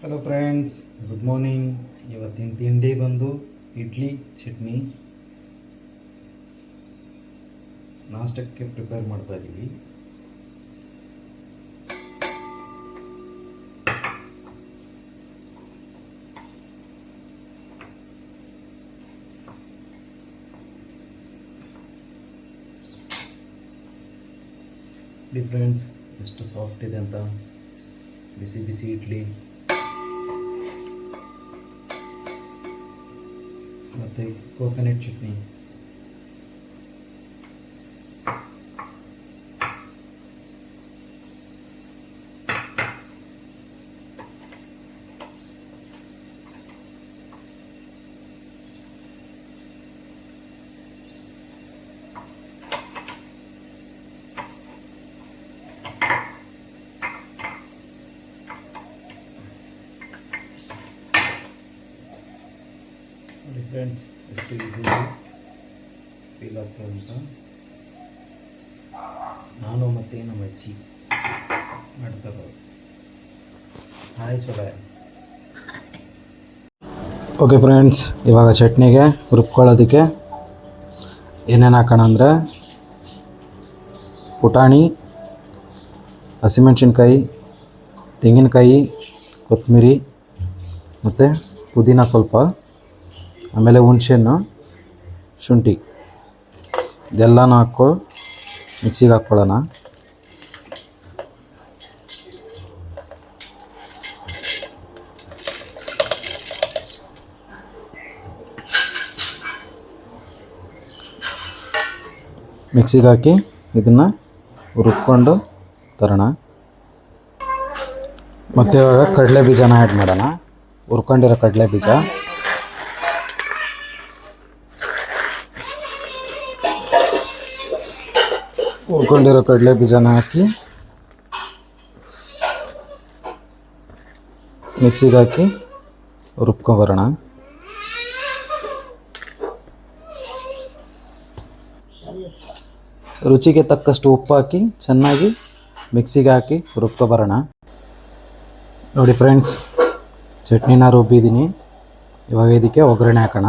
Hello friends, good morning. ಇವತ್ತಿನ ತಿಂಡಿ ಬಂದು ಇಡ್ಲಿ ಚಟ್ನಿ. ನಾಷ್ಟಕ್ಕೆ ಪ್ರಿಪೇರ್ ಮಾಡ್ತಾ ಇದ್ದೀವಿ. ಫ್ರೆಂಡ್ಸ್, ಎಷ್ಟು ಸಾಫ್ಟ್ ಇದೆ ಅಂತ. ಬಿಸಿ ಬಿಸಿ ಇಡ್ಲಿ ಮತ್ತು ಕೋಕೋನಟ್ ಚಟ್ನಿ. ನೋಡಿ ಫ್ರೆಂಡ್ಸ್, ಎಷ್ಟು ಈಸಿಲಿ ಫೀಲ್ ಆಗ್ತದೆ ಅಂತ. ನಾನು ಮತ್ತು ನಮ್ಮ ಅಜ್ಜಿ ಮಾಡ್ತಾರೆ. ಹಾಯ್ ಸೊಲೆ. ಓಕೆ ಫ್ರೆಂಡ್ಸ್, ಇವಾಗ ಚಟ್ನಿಗೆ ರುಬ್ಕೊಳ್ಳೋದಕ್ಕೆ ಏನೇನು ಹಾಕೋಣ ಅಂದರೆ ಪುಟಾಣಿ, ಹಸಿಮೆಣ್ಸಿನ್ಕಾಯಿ, ತೆಂಗಿನಕಾಯಿ, ಕೊತ್ತಂಬರಿ ಮತ್ತು ಪುದೀನ ಸ್ವಲ್ಪ, ಆಮೇಲೆ ಹುಣಸೆಹಣ್ಣು, ಶುಂಠಿ ಇದೆಲ್ಲನೂ ಹಾಕ್ಕೊ ಮಿಕ್ಸಿಗೆ ಹಾಕ್ಕೊಳ್ಳೋಣ. ಮಿಕ್ಸಿಗೆ ಹಾಕಿ ಇದನ್ನು ರುಬ್ಕೊಂಡು ತರೋಣ. ಮತ್ತು ಇವಾಗ ಕಡಲೆ ಬೀಜನ ಆ್ಯಡ್ ಮಾಡೋಣ. ಹುರ್ಕೊಂಡಿರೋ ಕಡಲೆ ಬೀಜ, ಹುರ್ಕೊಂಡಿರೋ ಕಡಲೆ ಬೀಜನ ಹಾಕಿ ಮಿಕ್ಸಿಗೆ ಹಾಕಿ ರುಬ್ಕೊಂಬರೋಣ. ರುಚಿಗೆ ತಕ್ಕಷ್ಟು ಉಪ್ಪು ಹಾಕಿ ಚೆನ್ನಾಗಿ ಮಿಕ್ಸಿಗೆ ಹಾಕಿ ರುಬ್ಕೊಬರೋಣ. ನೋಡಿ ಫ್ರೆಂಡ್ಸ್, ಚಟ್ನಿನ ರುಬ್ಬಿದ್ದೀನಿ. ಇವಾಗ ಇದಕ್ಕೆ ಒಗ್ಗರಣೆ ಹಾಕೋಣ.